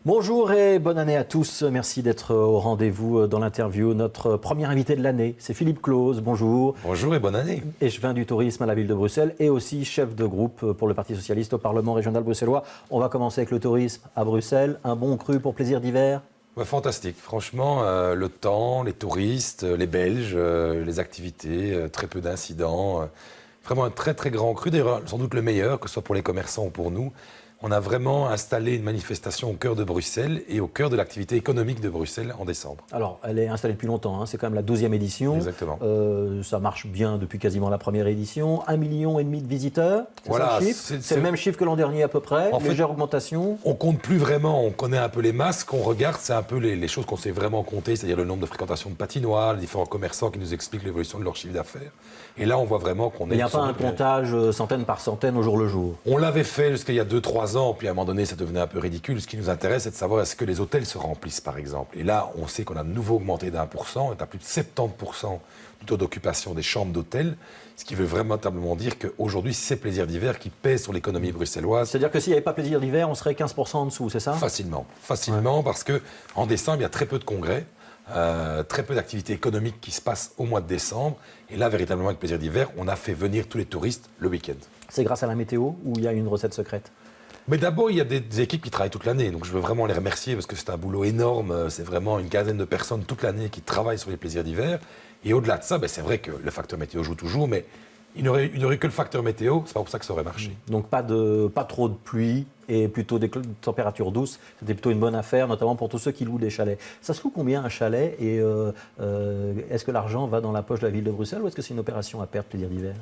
Bonjour et bonne année à tous. Merci d'être au rendez-vous dans l'interview. Notre premier invité de l'année, c'est Philippe Claus. Bonjour. Bonjour et bonne année. Échevin du tourisme à la ville de Bruxelles et aussi chef de groupe pour le Parti socialiste au Parlement régional bruxellois. On va commencer avec le tourisme à Bruxelles. Un bon cru pour plaisir d'hiver? Ouais, fantastique. Franchement, le temps, les touristes, les Belges, les activités, très peu d'incidents. Vraiment un très très grand cru, d'ailleurs sans doute le meilleur, que ce soit pour les commerçants ou pour nous. On a vraiment installé une manifestation au cœur de Bruxelles et au cœur de l'activité économique de Bruxelles en décembre. Alors, elle est installée depuis longtemps, hein. C'est quand même la 12e édition. Exactement. Ça marche bien depuis quasiment la première édition. 1,5 million de visiteurs, Voilà, c'est le même chiffre que l'an dernier à peu près, légère augmentation. On compte plus vraiment, on connaît un peu les masses, qu'on regarde, c'est un peu les choses qu'on sait vraiment compter, c'est-à-dire le nombre de fréquentations de patinoires, les différents commerçants qui nous expliquent l'évolution de leur chiffre d'affaires. Et là, on voit vraiment qu'on est... Il n'y a pas un comptage centaine par centaine au jour le jour. On l'avait fait jusqu'à il y a 2-3 ans, puis à un moment donné, ça devenait un peu ridicule. Ce qui nous intéresse, c'est de savoir est-ce que les hôtels se remplissent, par exemple. Et là, on sait qu'on a de nouveau augmenté d'1%, on est à plus de 70% du taux d'occupation des chambres d'hôtel, ce qui veut véritablement dire qu'aujourd'hui, c'est plaisir d'hiver qui pèse sur l'économie bruxelloise. C'est-à-dire que s'il n'y avait pas plaisir d'hiver, on serait 15% en dessous, c'est ça? Facilement, parce qu'en décembre, il y a très peu de congrès. Très peu d'activités économiques qui se passent au mois de décembre. Et là, véritablement, avec plaisir d'hiver, on a fait venir tous les touristes le week-end. C'est grâce à la météo ou il y a une recette secrète? Mais d'abord, il y a des équipes qui travaillent toute l'année. Donc, je veux vraiment les remercier parce que c'est un boulot énorme. C'est vraiment une quinzaine de personnes toute l'année qui travaillent sur les plaisirs d'hiver. Et au-delà de ça, c'est vrai que le facteur météo joue toujours, mais il n'y aurait que le facteur météo. C'est pas pour ça que ça aurait marché. Donc, pas trop de pluie et plutôt des températures douces. C'était plutôt une bonne affaire, notamment pour tous ceux qui louent des chalets. Ça se loue combien un chalet et est-ce que l'argent va dans la poche de la ville de Bruxelles ou est-ce que c'est une opération à perte, plaisir d'hiver?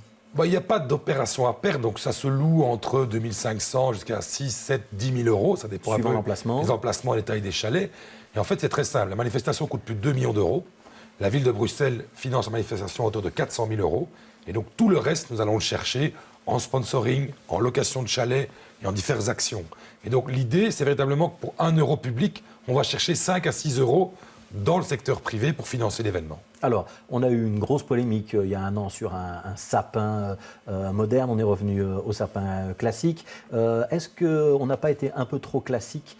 Il n'y a pas d'opération à perdre, donc ça se loue entre 2 500 jusqu'à 6, 7, 10 000 euros. Ça dépend Suivant un peu l'emplacement. des emplacements et les tailles des chalets. Et en fait, c'est très simple. La manifestation coûte plus de 2 millions d'euros. La ville de Bruxelles finance la manifestation à hauteur de 400 000 euros. Et donc tout le reste, nous allons le chercher en sponsoring, en location de chalets et en diverses actions. Et donc l'idée, c'est véritablement que pour 1 euro public, on va chercher 5 à 6 euros dans le secteur privé pour financer l'événement. Alors, on a eu une grosse polémique il y a un an sur un sapin moderne. On est revenu au sapin classique. Est-ce qu'on n'a pas été un peu trop classique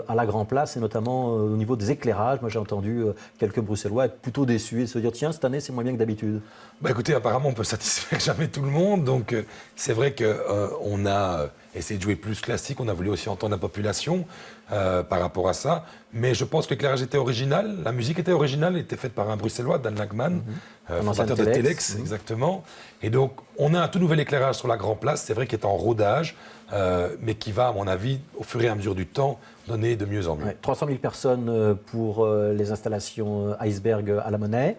à la Grand Place et notamment au niveau des éclairages? Moi, j'ai entendu quelques Bruxellois être plutôt déçus et se dire tiens, cette année, c'est moins bien que d'habitude. Écoutez, apparemment, on peut satisfaire jamais tout le monde. Donc, c'est vrai qu'on a essayé de jouer plus classique. On a voulu aussi entendre la population par rapport à ça. Mais je pense que l'éclairage était original. La musique était originale, elle était faite par un Bruxellois, Dan Lagman, fondateur de Telex, exactement. Et donc, on a un tout nouvel éclairage sur la Grand Place. C'est vrai qu'il est en rodage, mais qui va, à mon avis, au fur et à mesure du temps, donner de mieux en mieux. 300 000 personnes pour les installations Iceberg à la Monnaie.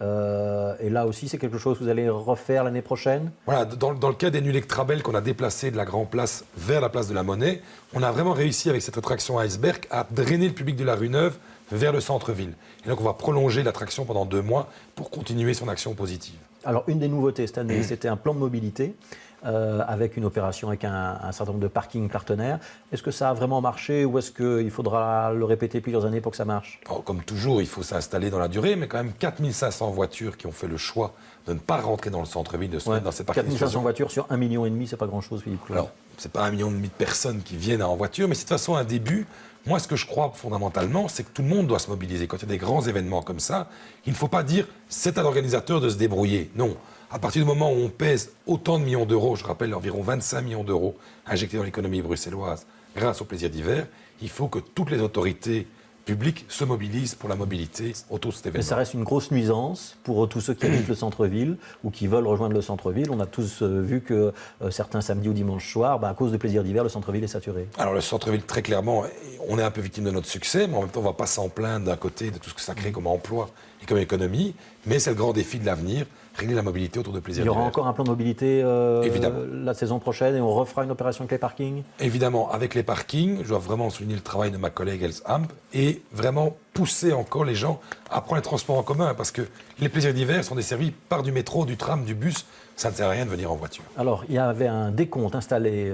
Et là aussi, c'est quelque chose que vous allez refaire l'année prochaine? Voilà, dans le cas des Nuits Lectrabel qu'on a déplacé de la Grand Place vers la place de la Monnaie, on a vraiment réussi avec cette attraction Iceberg à drainer le public de la rue Neuve vers le centre-ville. Et donc on va prolonger l'attraction pendant 2 mois pour continuer son action positive. Alors, une des nouveautés cette année, c'était un plan de mobilité avec une opération avec un certain nombre de parkings partenaires. Est-ce que ça a vraiment marché ou est-ce qu'il faudra le répéter plusieurs années pour que ça marche? Comme toujours, il faut s'installer dans la durée, mais quand même 4 500 voitures qui ont fait le choix de ne pas rentrer dans le centre-ville, de se mettre dans ces parkings. 4 500 voitures sur 1,5 million, c'est pas grand-chose, Philippe Claus. Alors, c'est pas 1,5 million de personnes qui viennent en voiture, mais c'est de toute façon un début. Moi, ce que je crois fondamentalement, c'est que tout le monde doit se mobiliser. Quand il y a des grands événements comme ça, il ne faut pas dire c'est à l'organisateur de se débrouiller. Non. À partir du moment où on pèse autant de millions d'euros, je rappelle environ 25 millions d'euros injectés dans l'économie bruxelloise grâce au plaisir d'hiver, il faut que toutes les autorités publiques se mobilisent pour la mobilité autour de cet événement. Mais ça reste une grosse nuisance pour tous ceux qui habitent le centre-ville ou qui veulent rejoindre le centre-ville. On a tous vu que certains samedis ou dimanches soirs, à cause de plaisir d'hiver, le centre-ville est saturé. Alors le centre-ville, très clairement, on est un peu victime de notre succès, mais en même temps, on ne va pas s'en plaindre d'un côté de tout ce que ça crée comme emploi et comme économie, mais c'est le grand défi de l'avenir, régler la mobilité autour de plaisir d'hiver. Il y aura encore un plan de mobilité Évidemment. La saison prochaine et on refera une opération avec les parkings? Évidemment, avec les parkings, je dois vraiment souligner le travail de ma collègue Els Hamp et vraiment pousser encore les gens à prendre les transports en commun parce que les plaisirs d'hiver sont desservis par du métro, du tram, du bus. Ça ne sert à rien de venir en voiture. Alors, il y avait un décompte installé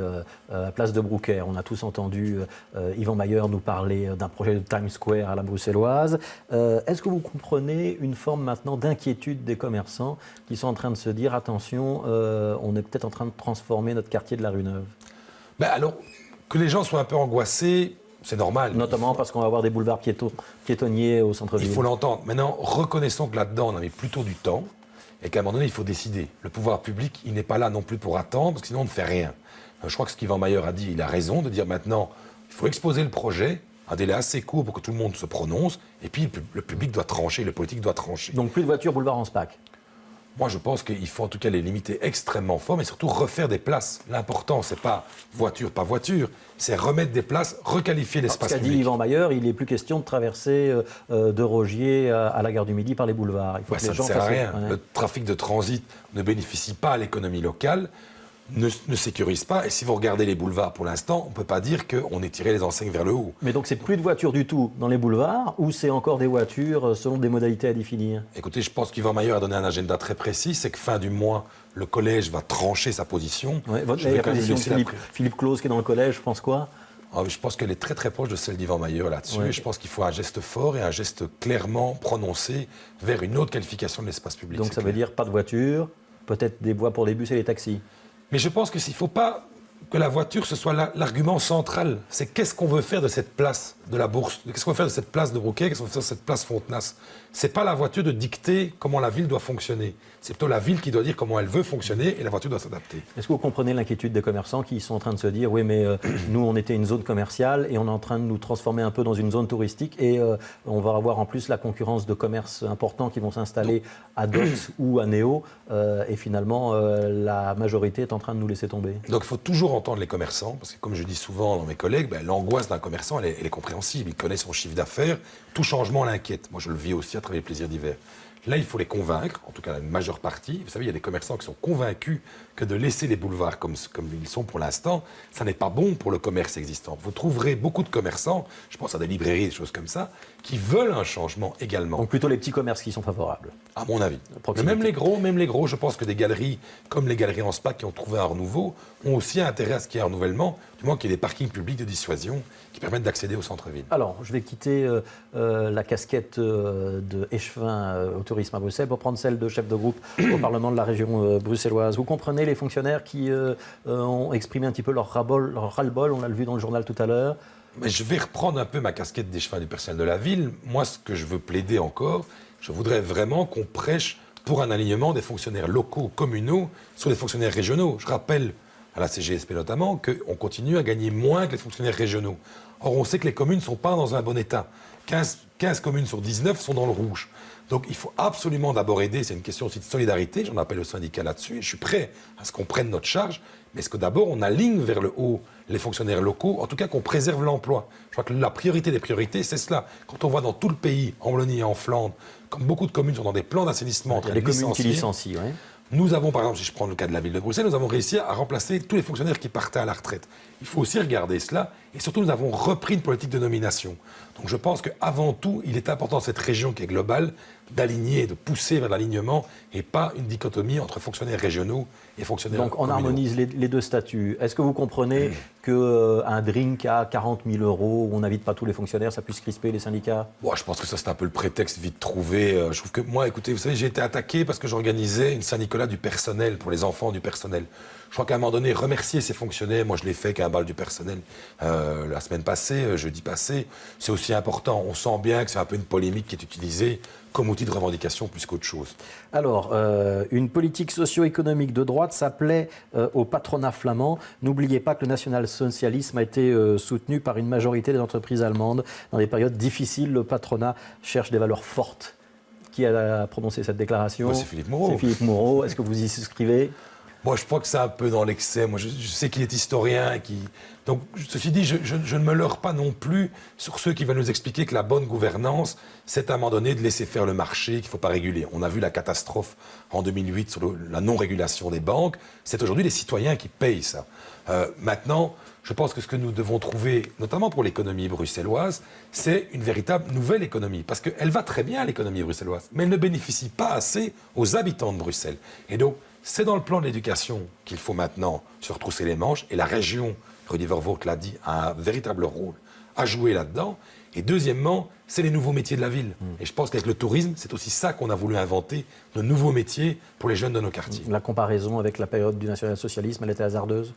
à Place de Brouckère. On a tous entendu Yvan Mayer nous parler d'un projet de Times Square à la bruxelloise. Est-ce que vous comprenez une forme maintenant d'inquiétude des commerçants qui sont en train de se dire attention, on est peut-être en train de transformer notre quartier de la rue Neuve? Alors, que les gens soient un peu angoissés, c'est normal. Notamment parce qu'on va avoir des boulevards piétonniers au centre-ville. Il faut l'entendre. Maintenant, reconnaissons que là-dedans, on a mis plutôt du temps et qu'à un moment donné, il faut décider. Le pouvoir public, il n'est pas là non plus pour attendre, parce que sinon, on ne fait rien. Je crois que ce qu'Yvan Mayer a dit, il a raison de dire maintenant, il faut exposer le projet, un délai assez court pour que tout le monde se prononce, et puis le public doit trancher, le politique doit trancher. Donc plus de voitures boulevard Anspach. Moi, je pense qu'il faut en tout cas les limiter extrêmement fort, mais surtout refaire des places. L'important, c'est pas voiture, pas voiture, c'est remettre des places, requalifier l'espace public. Ce qu'a dit Yvan Mayer, il n'est plus question de traverser de Rogier à la gare du Midi par les boulevards. Il faut que ça les gens ne sert à rien. Ouais. Le trafic de transit ne bénéficie pas à l'économie locale, ne sécurise pas. Et si vous regardez les boulevards pour l'instant, on ne peut pas dire qu'on ait tiré les enseignes vers le haut. Mais donc c'est plus de voitures du tout dans les boulevards ou c'est encore des voitures selon des modalités à définir? Écoutez, je pense qu'Yvan Mayer a donné un agenda très précis, c'est que fin du mois, le collège va trancher sa position. Ouais, la position de Philippe Claus qui est dans le collège, je pense quoi? Je pense qu'elle est très très proche de celle d'Yvan Mayer là-dessus. Ouais. Je pense qu'il faut un geste fort et un geste clairement prononcé vers une autre qualification de l'espace public. Donc ça veut dire pas de voitures, peut-être des voies pour les bus et les taxis. Mais je pense qu'il ne faut pas que la voiture, ce soit l'argument central. C'est qu'est-ce qu'on veut faire de cette place de la Bourse, qu'est-ce qu'on veut faire de cette place de Brouquet, qu'est-ce qu'on veut faire de cette place Fontenas. Ce n'est pas la voiture de dicter comment la ville doit fonctionner. C'est plutôt la ville qui doit dire comment elle veut fonctionner et la voiture doit s'adapter. Est-ce que vous comprenez l'inquiétude des commerçants qui sont en train de se dire « Oui, mais nous, on était une zone commerciale et on est en train de nous transformer un peu dans une zone touristique et on va avoir en plus la concurrence de commerces importants qui vont s'installer à Dox ou à Néo et finalement, la majorité est en train de nous laisser tomber. » Donc il faut toujours entendre les commerçants, parce que comme je dis souvent dans mes collègues, l'angoisse d'un commerçant, elle est compréhensible. Il connaît son chiffre d'affaires, tout changement l'inquiète. Moi, je le vis aussi à travers les plaisirs d'hiver. Là, il faut les convaincre, en tout cas la majeure partie. Vous savez, il y a des commerçants qui sont convaincus que de laisser les boulevards comme ils sont pour l'instant, ça n'est pas bon pour le commerce existant. Vous trouverez beaucoup de commerçants, je pense à des librairies, des choses comme ça, qui veulent un changement également. Donc plutôt les petits commerces qui sont favorables. À mon avis. Mais même les gros, je pense que des galeries comme les galeries Anspach qui ont trouvé un renouveau ont aussi intérêt à ce qu'il y ait un renouvellement, du moins qu'il y ait des parkings publics de dissuasion qui permettent d'accéder au centre-ville. Alors, je vais quitter la casquette de échevin au tourisme à Bruxelles pour prendre celle de chef de groupe au Parlement de la région bruxelloise. Vous comprenez les fonctionnaires qui ont exprimé un petit peu leur ras-le-bol, on l'a vu dans le journal tout à l'heure. Mais je vais reprendre un peu ma casquette d'échevin du personnel de la ville. Moi, ce que je veux plaider encore, je voudrais vraiment qu'on prêche pour un alignement des fonctionnaires locaux, communaux, sur les fonctionnaires régionaux. Je rappelle, à la CGSP notamment, qu'on continue à gagner moins que les fonctionnaires régionaux. Or, on sait que les communes ne sont pas dans un bon état. 15 communes sur 19 sont dans le rouge. Donc il faut absolument d'abord aider, c'est une question aussi de solidarité, j'en appelle au syndicat là-dessus, et je suis prêt à ce qu'on prenne notre charge, mais est-ce que d'abord on aligne vers le haut les fonctionnaires locaux, en tout cas qu'on préserve l'emploi. Je crois que la priorité des priorités, c'est cela. Quand on voit dans tout le pays, en Wallonie et en Flandre, comme beaucoup de communes sont dans des plans d'assainissement en train de licencier. Les communes qui licencient, oui. Nous avons, par exemple, si je prends le cas de la ville de Bruxelles, nous avons réussi à remplacer tous les fonctionnaires qui partaient à la retraite. Il faut aussi regarder cela. Et surtout, nous avons repris une politique de nomination. Donc je pense qu'avant tout, il est important, cette région qui est globale, d'aligner, de pousser vers l'alignement et pas une dichotomie entre fonctionnaires régionaux et fonctionnaires Donc on communaux. harmonise les deux statuts. Est-ce que vous comprenez qu'un drink à 40 000 €, où on n'invite pas tous les fonctionnaires, ça puisse crisper les syndicats? Bon, je pense que ça, c'est un peu le prétexte vite trouvé. Je trouve que moi, écoutez, vous savez, j'ai été attaqué parce que j'organisais une Saint-Nicolas du personnel, pour les enfants du personnel. Je crois qu'à un moment donné, remercier ces fonctionnaires, moi je l'ai fait avec un bal du personnel la semaine passée, jeudi passé, c'est aussi important. On sent bien que c'est un peu une polémique qui est utilisée comme outil de revendication plus qu'autre chose. Alors, une politique socio-économique de droite s'appelait au patronat flamand. N'oubliez pas que le national-socialisme a été soutenu par une majorité des entreprises allemandes. Dans des périodes difficiles, le patronat cherche des valeurs fortes. Qui a prononcé cette déclaration? C'est Philippe Moreau. C'est Philippe Moreau. Est-ce que vous y souscrivez? Moi, je crois que c'est un peu dans l'excès. Moi, je sais qu'il est historien. Donc, ceci dit, je ne me leurre pas non plus sur ceux qui veulent nous expliquer que la bonne gouvernance, c'est à un moment donné de laisser faire le marché, qu'il ne faut pas réguler. On a vu la catastrophe en 2008 sur la non-régulation des banques. C'est aujourd'hui les citoyens qui payent ça. Maintenant, je pense que ce que nous devons trouver, notamment pour l'économie bruxelloise, c'est une véritable nouvelle économie. Parce qu'elle va très bien, l'économie bruxelloise, mais elle ne bénéficie pas assez aux habitants de Bruxelles. Et donc, c'est dans le plan de l'éducation qu'il faut maintenant se retrousser les manches. Et la région, Rudy Vervoort l'a dit, a un véritable rôle à jouer là-dedans. Et deuxièmement, c'est les nouveaux métiers de la ville. Et je pense qu'avec le tourisme, c'est aussi ça qu'on a voulu inventer, de nouveaux métiers pour les jeunes de nos quartiers. La comparaison avec la période du national-socialisme, elle était hasardeuse?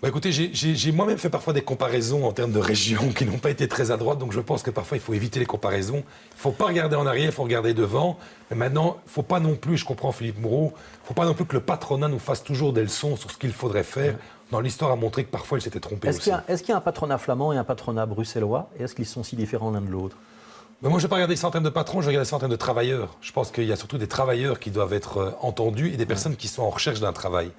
Bah écoutez, j'ai moi-même fait parfois des comparaisons en termes de régions qui n'ont pas été très à droite, donc je pense que parfois il faut éviter les comparaisons. Il ne faut pas regarder en arrière, il faut regarder devant. Mais maintenant, il ne faut pas non plus, je comprends Philippe Moreau, il ne faut pas non plus que le patronat nous fasse toujours des leçons sur ce qu'il faudrait faire. Dans l'histoire a montré que parfois il s'était trompé aussi. Est-ce qu'il y a un patronat flamand et un patronat bruxellois? Et est-ce qu'ils sont si différents l'un de l'autre? Mais moi, je ne vais pas regarder ça en termes de patrons, je vais regarder ça en termes de travailleurs. Je pense qu'il y a surtout des travailleurs qui doivent être entendus et des personnes qui sont en recherche d'un travail.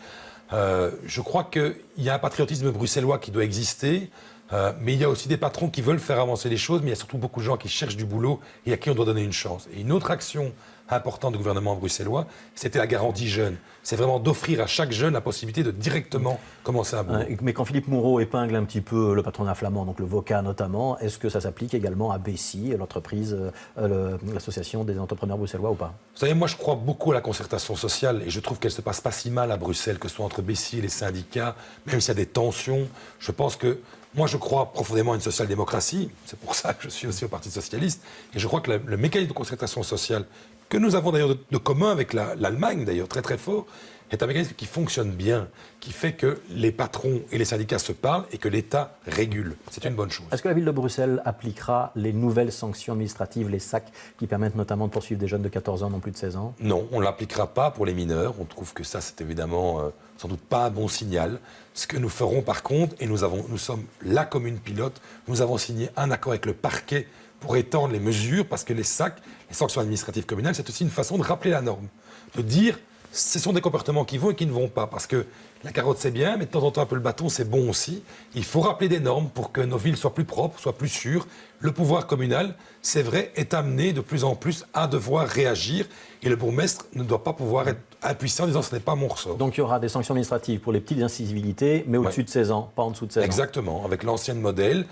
Je crois qu'il y a un patriotisme bruxellois qui doit exister, mais il y a aussi des patrons qui veulent faire avancer les choses, mais il y a surtout beaucoup de gens qui cherchent du boulot et à qui on doit donner une chance. Et une autre action importante du gouvernement bruxellois, c'était la garantie jeune. C'est vraiment d'offrir à chaque jeune la possibilité de directement commencer un boulot. Mais quand Philippe Moreau épingle un petit peu le patronat flamand, donc le VOCA notamment, est-ce que ça s'applique également à Bessie, l'entreprise, l'association des entrepreneurs bruxellois ou pas? Vous savez, moi je crois beaucoup à la concertation sociale et je trouve qu'elle ne se passe pas si mal à Bruxelles, que ce soit entre Bessie et les syndicats, même s'il y a des tensions. Je pense que moi je crois profondément à une social-démocratie, c'est pour ça que je suis aussi au Parti socialiste, et je crois que le mécanisme de concertation sociale, que nous avons d'ailleurs de commun avec l'Allemagne, d'ailleurs très très fort, est un mécanisme qui fonctionne bien, qui fait que les patrons et les syndicats se parlent et que l'État régule. C'est une bonne chose. Est-ce que la ville de Bruxelles appliquera les nouvelles sanctions administratives, les SAC, qui permettent notamment de poursuivre des jeunes de 14 ans, non plus de 16 ans? Non, on ne l'appliquera pas pour les mineurs. On trouve que ça, c'est évidemment sans doute pas un bon signal. Ce que nous ferons par contre, et nous sommes la commune pilote, nous avons signé un accord avec le parquet pour étendre les mesures, parce que les SAC, les sanctions administratives communales, c'est aussi une façon de rappeler la norme, de dire ce sont des comportements qui vont et qui ne vont pas, parce que la carotte c'est bien, mais de temps en temps un peu le bâton c'est bon aussi. Il faut rappeler des normes pour que nos villes soient plus propres, soient plus sûres. Le pouvoir communal, c'est vrai, est amené de plus en plus à devoir réagir, et le bourgmestre ne doit pas pouvoir être impuissant en disant ce n'est pas mon ressort. Donc il y aura des sanctions administratives pour les petites incivilités, mais au-dessus de 16 ans, pas en dessous de 16 ans. Exactement, avec l'ancien modèle,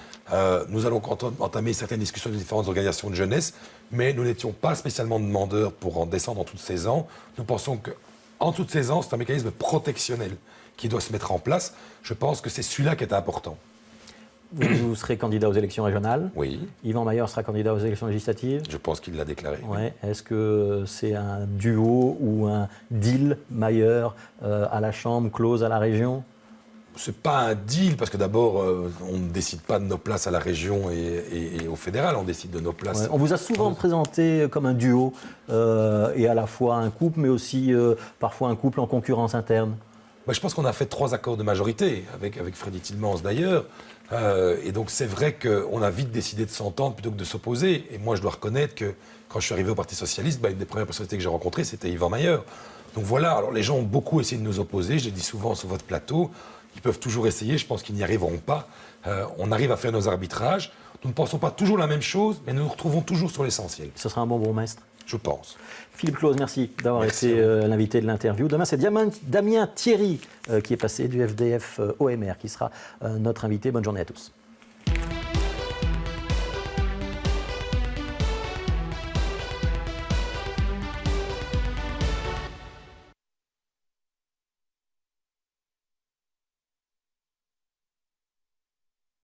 nous allons entamer certaines discussions avec les différentes organisations de jeunesse, mais nous n'étions pas spécialement demandeurs pour en descendre en dessous de 16 ans. Nous pensons qu'en dessous de 16 ans, c'est un mécanisme protectionnel qui doit se mettre en place. Je pense que c'est celui-là qui est important. Vous serez candidat aux élections régionales. Oui. Yvan Mayer sera candidat aux élections législatives. Je pense qu'il l'a déclaré. Ouais. Est-ce que c'est un duo ou un deal Mayer à la Chambre, close à la région? C'est pas un deal, parce que d'abord, on ne décide pas de nos places à la région et au fédéral, on décide de nos places. Ouais. On vous a souvent présenté comme un duo, et à la fois un couple, mais aussi parfois un couple en concurrence interne. Je pense qu'on a fait 3 accords de majorité, avec Freddy Tillmans d'ailleurs. Et donc c'est vrai qu'on a vite décidé de s'entendre plutôt que de s'opposer. Et moi je dois reconnaître que quand je suis arrivé au Parti Socialiste, une des premières personnalités que j'ai rencontrées, c'était Yvan Mayer. Donc voilà, alors les gens ont beaucoup essayé de nous opposer, je l'ai dit souvent sur votre plateau, ils peuvent toujours essayer, je pense qu'ils n'y arriveront pas. On arrive à faire nos arbitrages, nous ne pensons pas toujours la même chose, mais nous nous retrouvons toujours sur l'essentiel. Ce sera un bon bourgmestre? Je pense. Philippe Claus, merci d'avoir été l'invité de l'interview. Demain, c'est Damien Thierry qui est passé du FDF OMR qui sera notre invité. Bonne journée à tous.